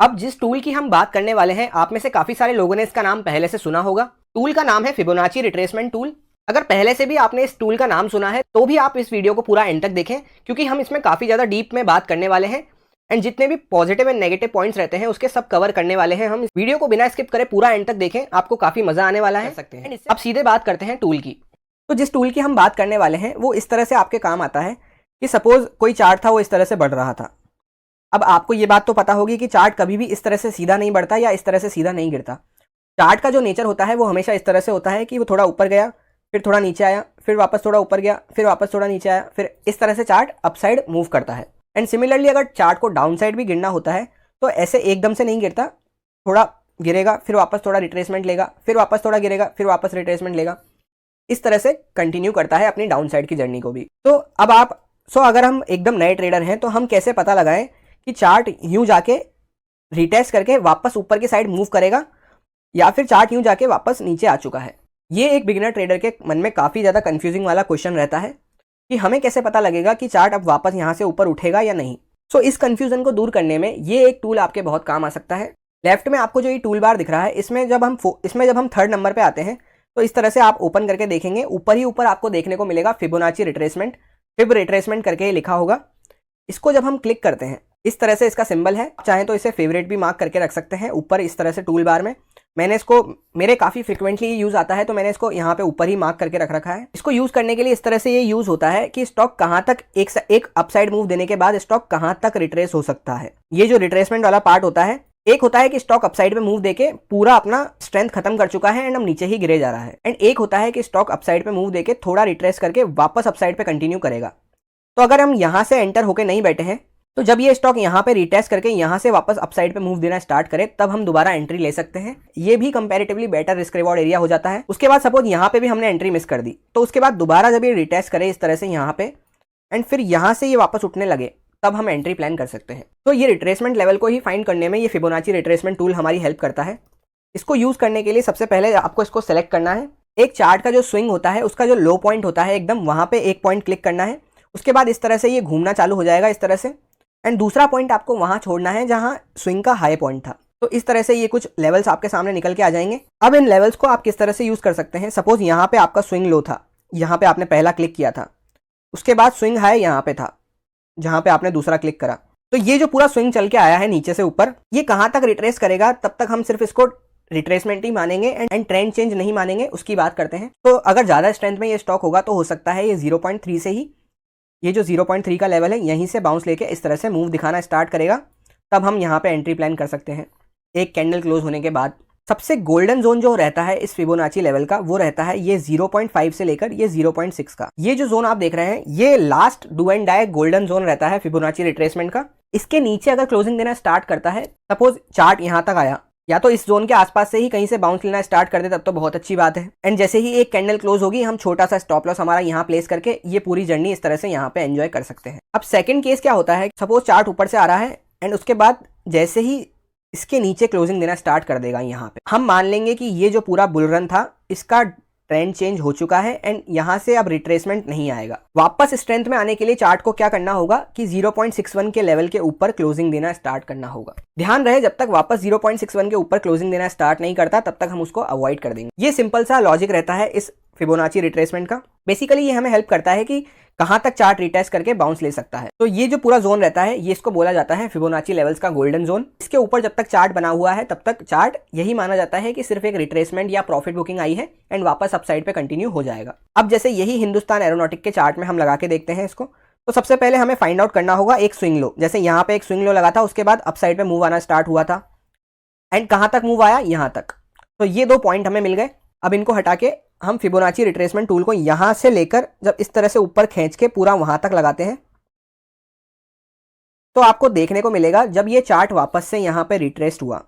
अब जिस टूल की हम बात करने वाले हैं, आप में से काफी सारे लोगों ने इसका नाम पहले से सुना होगा। टूल का नाम है फिबोनाची रिट्रेसमेंट टूल। अगर पहले से भी आपने इस टूल का नाम सुना है तो भी आप इस वीडियो को पूरा एंड तक देखें, क्योंकि हम इसमें काफी ज्यादा डीप में बात करने वाले हैं एंड जितने भी पॉजिटिव एंड नेगेटिव पॉइंट्स रहते हैं उसके सब कवर करने वाले हैं। हम इस वीडियो को बिना स्किप करे पूरा एंड तक देखें, आपको काफी मजा आने वाला है। अब सीधे बात करते हैं टूल की। तो जिस टूल की हम बात करने वाले हैं वो इस तरह से आपके काम आता है कि सपोज कोई चार्ट था, वो इस तरह से बढ़ रहा था। अब आपको ये बात तो पता होगी कि चार्ट कभी भी इस तरह से सीधा नहीं बढ़ता या इस तरह से सीधा नहीं गिरता। चार्ट का जो नेचर होता है वो हमेशा इस तरह से होता है कि वो थोड़ा ऊपर गया, फिर थोड़ा नीचे आया, फिर वापस थोड़ा ऊपर गया, फिर वापस थोड़ा नीचे आया, फिर इस तरह से चार्ट अपसाइड मूव करता है। एंड सिमिलरली अगर चार्ट को डाउन साइड भी गिरना होता है तो ऐसे एकदम से नहीं गिरता, थोड़ा गिरेगा, फिर वापस थोड़ा रिट्रेसमेंट लेगा, फिर वापस थोड़ा गिरेगा, फिर वापस रिट्रेसमेंट लेगा। इस तरह से कंटिन्यू करता है अपनी डाउन साइड की जर्नी को भी। तो अब अगर हम एकदम नए ट्रेडर हैं तो हम कैसे पता लगाएं कि चार्ट यूं जाके रिटेस्ट करके वापस ऊपर की साइड मूव करेगा या फिर चार्ट यूं जाके वापस नीचे आ चुका है। ये एक बिगिनर ट्रेडर के मन में काफ़ी ज़्यादा कंफ्यूजिंग वाला क्वेश्चन रहता है कि हमें कैसे पता लगेगा कि चार्ट अब वापस यहाँ से ऊपर उठेगा या नहीं। सो इस कंफ्यूजन को दूर करने में ये एक टूल आपके बहुत काम आ सकता है। लेफ्ट में आपको जो ये टूल बार दिख रहा है, इसमें जब हम थर्ड नंबर पे आते हैं तो इस तरह से आप ओपन करके देखेंगे, ऊपर ही ऊपर आपको देखने को मिलेगा फिबोनाची रिट्रेसमेंट, फिब रिट्रेसमेंट करके लिखा होगा। इसको जब हम क्लिक करते हैं इस तरह से इसका सिंबल है, चाहे तो इसे फेवरेट भी मार्क करके रख सकते हैं ऊपर इस तरह से टूल बार में। मैंने इसको मेरे काफ़ी फ्रिक्वेंटली यूज़ आता है तो मैंने इसको यहाँ पे ऊपर ही मार्क करके रख रखा है। इसको यूज़ करने के लिए इस तरह से ये यूज़ होता है कि स्टॉक कहाँ तक एक अपसाइड मूव देने के बाद स्टॉक कहाँ तक रिट्रेस हो सकता है। ये जो रिट्रेसमेंट वाला पार्ट होता है, एक होता है कि स्टॉक अपसाइड में मूव देके पूरा अपना स्ट्रेंथ खत्म कर चुका है एंड अब नीचे ही गिरे जा रहा है, एंड एक होता है कि स्टॉक अपसाइड पे मूव देके थोड़ा रिट्रेस करके वापस अपसाइड पे कंटिन्यू करेगा। तो अगर हम यहाँ से एंटर होके नहीं बैठे हैं तो जब ये स्टॉक यहाँ पे रिटेस्ट करके यहाँ से वापस अपसाइड पे मूव देना स्टार्ट करे तब हम दोबारा एंट्री ले सकते हैं। ये भी comparatively better risk reward area हो जाता है। उसके बाद सपोज यहाँ पे भी हमने एंट्री मिस कर दी तो उसके बाद दोबारा जब ये रिटेस्ट करे इस तरह से यहाँ पे एंड फिर यहाँ से ये वापस उठने लगे तब हम एंट्री प्लान कर सकते हैं। तो ये रिट्रेसमेंट लेवल को ही फाइंड करने में ये फिबोनाची रिट्रेसमेंट टूल हमारी हेल्प करता है। इसको यूज करने के लिए सबसे पहले आपको इसको सेलेक्ट करना है। एक चार्ट का जो स्विंग होता है उसका जो लो पॉइंट होता है एकदम वहाँ पे एक पॉइंट क्लिक करना है। उसके बाद इस तरह से ये घूमना चालू हो जाएगा इस तरह से, एंड दूसरा पॉइंट आपको वहां छोड़ना है जहां स्विंग का हाई पॉइंट था। तो इस तरह से ये कुछ लेवल्स आपके सामने निकल के आ जाएंगे। अब इन लेवल्स को आप किस तरह से यूज कर सकते हैं, सपोज यहाँ पे आपका स्विंग लो था, यहाँ पे आपने पहला क्लिक किया था, उसके बाद स्विंग हाई यहाँ पे था जहाँ पे आपने दूसरा क्लिक करा। तो ये जो पूरा स्विंग चल के आया है नीचे से ऊपर, ये कहाँ तक रिट्रेस करेगा तब तक हम सिर्फ इसको रिट्रेसमेंट ही मानेंगे एंड ट्रेंड चेंज नहीं मानेंगे, उसकी बात करते हैं। तो अगर ज़्यादा स्ट्रेंथ में ये स्टॉक होगा तो हो सकता है ये 0.3 से ही, ये जो 0.3 का लेवल है यहीं से बाउंस लेके इस तरह से मूव दिखाना स्टार्ट करेगा, तब हम यहाँ पे एंट्री प्लान कर सकते हैं एक कैंडल क्लोज होने के बाद। सबसे गोल्डन जोन जो रहता है इस फिबोनाची लेवल का वो रहता है ये 0.5 से लेकर ये 0.6 का। ये जो जोन आप देख रहे हैं ये last do and die golden zone रहता है फिबोनाची रिट्रेसमेंट का। इसके नीचे अगर क्लोजिंग देना स्टार्ट करता है, सपोज चार्ट यहाँ तक आया या तो इस जोन के आसपास से ही कहीं से बाउंस लेना स्टार्ट कर दे तब तो बहुत अच्छी बात है, एंड जैसे ही एक कैंडल क्लोज होगी हम छोटा सा स्टॉप लॉस हमारा यहाँ प्लेस करके ये पूरी जर्नी इस तरह से यहाँ पे एंजॉय कर सकते हैं। अब सेकंड केस क्या होता है, सपोज चार्ट ऊपर से आ रहा है एंड उसके बाद जैसे ही इसके नीचे क्लोजिंग देना स्टार्ट कर देगा, यहाँ पे हम मान लेंगे कि ये जो पूरा बुल रन था इसका ट्रेंड चेंज हो चुका है एंड यहाँ से अब रिट्रेसमेंट नहीं आएगा। वापस स्ट्रेंथ में आने के लिए चार्ट को क्या करना होगा कि 0.61 के लेवल के ऊपर क्लोजिंग देना स्टार्ट करना होगा। ध्यान रहे जब तक वापस 0.61 के ऊपर क्लोजिंग देना स्टार्ट नहीं करता तब तक हम उसको अवॉइड कर देंगे। ये सिंपल सा लॉजिक रहता है इस फिबोनाची रिट्रेसमेंट का। बेसिकली ये हमें हेल्प करता है कि कहां तक चार्ट रिटेस्ट करके बाउंस ले सकता है। तो ये जो पूरा जोन रहता है ये इसको बोला जाता है फिबोनाची लेवल्स का गोल्डन जोन। इसके ऊपर जब तक चार्ट बना हुआ है तब तक चार्ट यही माना जाता है कि सिर्फ एक रिट्रेसमेंट या प्रॉफिट बुकिंग आई है एंड वापस अपसाइड पे कंटिन्यू हो जाएगा। अब जैसे यही हिंदुस्तान एरोनॉटिक के चार्ट में हम लगा के देखते हैं इसको, तो सबसे पहले हमें फाइंड आउट करना होगा एक स्विंग लो। जैसे यहाँ पे एक स्विंग लो लगा था, उसके बाद अपसाइड पे मूव आना स्टार्ट हुआ था एंड कहाँ तक मूव आया, यहाँ तक। तो ये दो पॉइंट हमें मिल गए। अब इनको हटा के हम फिबोनाची रिट्रेसमेंट टूल को यहां से लेकर जब इस तरह से ऊपर खींच के पूरा वहां तक लगाते हैं तो आपको देखने को मिलेगा जब ये चार्ट वापस से यहां पे रिट्रेस्ट हुआ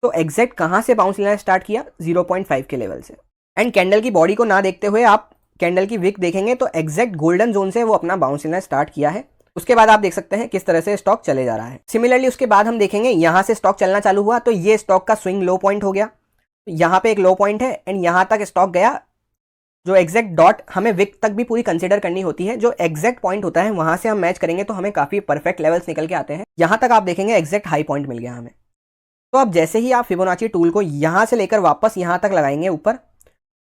तो एग्जैक्ट कहां से बाउंस लेना स्टार्ट किया, 0.5 के लेवल से। एंड कैंडल की बॉडी को ना देखते हुए आप कैंडल की विक देखेंगे तो एग्जैक्ट गोल्डन जोन से वो अपना बाउंस लेना स्टार्ट किया है। उसके बाद आप देख सकते हैं किस तरह से स्टॉक चले जा रहा है। सिमिलरली उसके बाद हम देखेंगे यहां से स्टॉक चलना चालू हुआ तो ये स्टॉक का स्विंग लो पॉइंट हो गया, यहाँ पे एक लो पॉइंट है एंड यहाँ तक स्टॉक गया। जो एग्जैक्ट डॉट हमें विक तक भी पूरी कंसीडर करनी होती है, जो एग्जैक्ट पॉइंट होता है वहां से हम मैच करेंगे तो हमें काफी परफेक्ट लेवल्स निकल के आते हैं। यहाँ तक आप देखेंगे एग्जैक्ट हाई पॉइंट मिल गया हमें। तो अब जैसे ही आप फिबोनाची टूल को यहाँ से लेकर वापस यहाँ तक लगाएंगे ऊपर,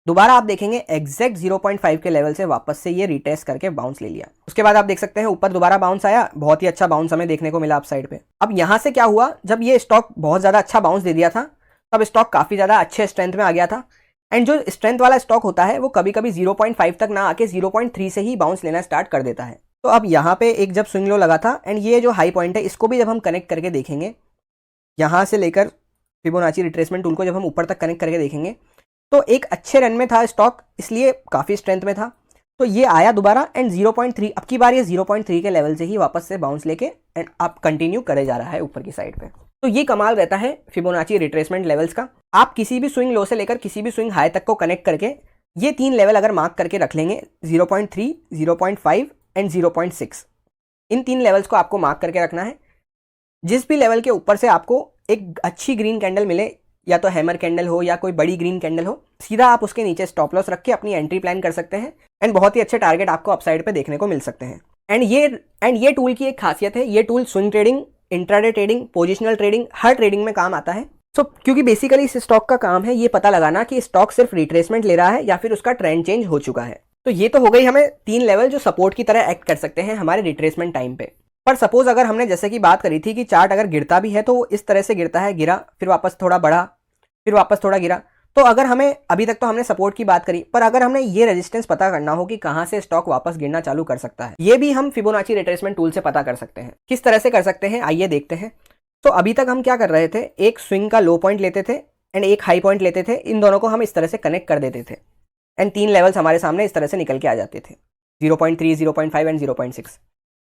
दोबारा आप देखेंगे एग्जैक्ट 0.5 के लेवल से वापस से ये रिटेस्ट करके बाउंस ले लिया। उसके बाद आप देख सकते हैं ऊपर दोबारा बाउंस आया, बहुत ही अच्छा बाउंस हमें देखने को मिला अप साइड पे। अब यहाँ से क्या हुआ, जब ये स्टॉक बहुत ज़्यादा अच्छा बाउंस दे दिया था तब स्टॉक काफ़ी ज़्यादा अच्छे स्ट्रेंथ में आ गया था। एंड जो स्ट्रेंथ वाला स्टॉक होता है वो कभी कभी 0.5 तक ना आके 0.3 से ही बाउंस लेना स्टार्ट कर देता है। तो अब यहाँ पे एक जब स्विंग लो लगा था एंड ये जो हाई पॉइंट है इसको भी जब हम कनेक्ट करके देखेंगे, यहाँ से लेकर फिबोनाची रिट्रेसमेंट टूल को जब हम ऊपर तक कनेक्ट करके देखेंगे तो एक अच्छे रन में था स्टॉक, इसलिए काफ़ी स्ट्रेंथ में था। तो ये आया दोबारा एंड 0.3, अब की बार ये 0.3 के लेवल से ही वापस से बाउंस लेके एंड आप कंटिन्यू करे जा रहा है ऊपर की साइड पे। तो ये कमाल रहता है फिबोनाची रिट्रेसमेंट लेवल्स का। आप किसी भी स्विंग लो से लेकर किसी भी स्विंग हाई तक को कनेक्ट करके ये 3 लेवल अगर मार्क करके रख लेंगे 0.3, 0.5 एंड 0.6, इन 3 लेवल्स को आपको मार्क करके रखना है। जिस भी लेवल के ऊपर से आपको एक अच्छी ग्रीन कैंडल मिले, या तो हैमर कैंडल हो या कोई बड़ी ग्रीन कैंडल हो, सीधा आप उसके नीचे स्टॉप लॉस रख के अपनी एंट्री प्लान कर सकते हैं एंड बहुत ही अच्छे टारगेट आपको अपसाइड पे देखने को मिल सकते हैं। एंड ये टूल की एक खासियत है, ये tool swing trading, intraday trading, positional trading, हर ट्रेडिंग में काम आता है। क्योंकि बेसिकली इस स्टॉक का काम है ये पता लगाना कि स्टॉक सिर्फ रिट्रेसमेंट ले रहा है या फिर उसका ट्रेंड चेंज हो चुका है। तो ये तो हो गई हमें 3 लेवल जो सपोर्ट की तरह एक्ट कर सकते हैं हमारे रिट्रेसमेंट टाइम पे। पर सपोज अगर हमने जैसे कि बात करी थी कि चार्ट अगर गिरता भी है तो वो इस तरह से गिरता है, गिरा फिर वापस थोड़ा बढ़ा फिर वापस थोड़ा गिरा। तो अगर हमें अभी तक तो हमने सपोर्ट की बात करी, पर अगर हमने ये रेजिस्टेंस पता करना हो कि कहां से स्टॉक वापस गिरना चालू कर सकता है, ये भी हम फिबोनाची रिट्रेसमेंट टूल से पता कर सकते हैं। किस तरह से कर सकते हैं आइए देखते हैं। तो अभी तक हम क्या कर रहे थे, एक स्विंग का लो पॉइंट लेते थे एंड एक हाई पॉइंट लेते थे, इन दोनों को हम इस तरह से कनेक्ट कर देते थे एंड 3 लेवल्स हमारे सामने इस तरह से निकल के आ जाते थे, 0.3, 0.5 एंड 0.6।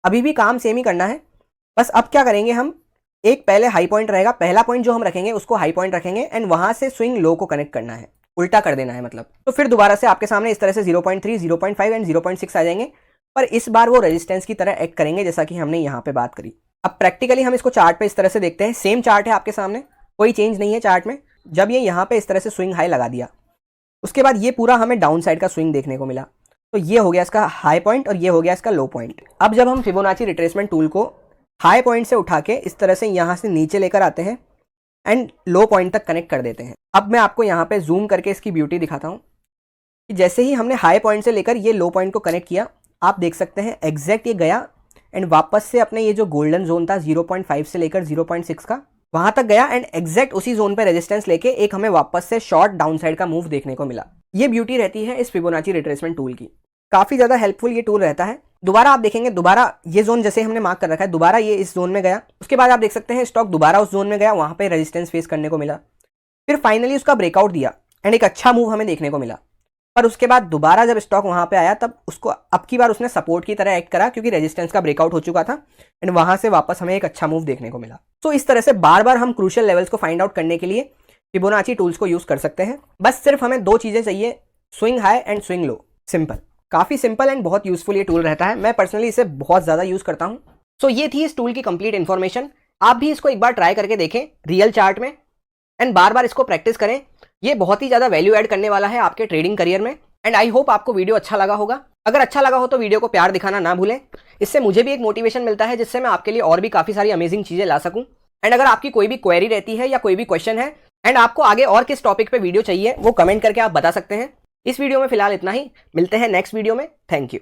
अभी भी काम सेम ही करना है, बस अब क्या करेंगे, हम एक पहले हाई पॉइंट रहेगा, पहला पॉइंट जो हम रखेंगे उसको हाई पॉइंट रखेंगे एंड वहां से स्विंग लो को कनेक्ट करना है, उल्टा कर देना है मतलब। तो फिर दोबारा से आपके सामने इस तरह से 0.3, 0.5 एंड 0.6 आ जाएंगे, पर इस बार वो रेजिस्टेंस की तरह एक्ट करेंगे जैसा कि हमने यहाँ पे बात करी। अब प्रैक्टिकली हम इसको चार्ट पे इस तरह से देखते हैं, सेम चार्ट है आपके सामने, कोई चेंज नहीं है चार्ट में। जब ये यहाँ पे इस तरह से स्विंग हाई लगा दिया, उसके बाद ये पूरा हमें डाउन साइड का स्विंग देखने को मिला। तो ये हो गया इसका हाई पॉइंट और ये हो गया इसका लो पॉइंट। अब जब हम फिबोनाची रिट्रेसमेंट टूल को हाई पॉइंट से उठा के इस तरह से यहाँ से नीचे लेकर आते हैं एंड लो पॉइंट तक कनेक्ट कर देते हैं। अब मैं आपको यहाँ पे जूम करके इसकी ब्यूटी दिखाता हूँ कि जैसे ही हमने हाई पॉइंट से लेकर ये लो पॉइंट को कनेक्ट किया, आप देख सकते हैं एग्जैक्ट ये गया एंड वापस से अपने ये जो गोल्डन जोन था 0.5 से लेकर 0.6 का, वहां तक गया एंड एग्जैक्ट उसी जोन पे रेजिस्टेंस लेके एक हमें वापस से शॉर्ट डाउन साइड का मूव देखने को मिला। ये ब्यूटी रहती है इस फिबोनाची रिट्रेसमेंट टूल की, काफी ज्यादा हेल्पफुल ये टूल रहता है। दोबारा आप देखेंगे, दोबारा ये जोन जैसे हमने मार्क कर रखा है, दोबारा ये इस जोन में गया, उसके बाद आप देख सकते हैं स्टॉक दोबारा उस जोन में गया, वहां पे रेजिस्टेंस फेस करने को मिला, फिर फाइनली उसका ब्रेकआउट दिया एंड एक अच्छा मूव हमें देखने को मिला। पर उसके बाद दोबारा जब स्टॉक वहां पे आया तब उसको अब की बार उसने सपोर्ट की तरह एक्ट करा क्योंकि रेजिस्टेंस का ब्रेकआउट हो चुका था एंड वहां से वापस हमें एक अच्छा मूव देखने को मिला। तो इस तरह से बार बार हम क्रूशियल लेवल्स को फाइंड आउट करने के लिए फिबोनाची टूल्स को यूज कर सकते हैं। बस सिर्फ हमें 2 चीजें चाहिए, swing high and swing low. Simple, काफी सिंपल एंड बहुत यूजफुल ये टूल रहता है। मैं पर्सनली इसे बहुत ज्यादा यूज करता हूँ। सो ये थी इस टूल की कंप्लीट इन्फॉर्मेशन। आप भी इसको एक बार ट्राई करके देखें रियल चार्ट में एंड बार बार इसको प्रैक्टिस करें। ये बहुत ही ज्यादा वैल्यू ऐड करने वाला है आपके ट्रेडिंग करियर में। एंड आई होप आपको वीडियो अच्छा लगा होगा। अगर अच्छा लगा हो तो वीडियो को प्यार दिखाना ना भूलें, इससे मुझे भी एक मोटिवेशन मिलता है जिससे मैं आपके लिए और भी काफी सारी अमेजिंग चीजें ला सकूं। एंड अगर आपकी कोई भी क्वेरी रहती है या कोई भी क्वेश्चन है एंड आपको आगे और किस टॉपिक पे वीडियो चाहिए वो कमेंट करके आप बता सकते हैं। इस वीडियो में फिलहाल इतना ही, मिलते हैं नेक्स्ट वीडियो में। Thank you.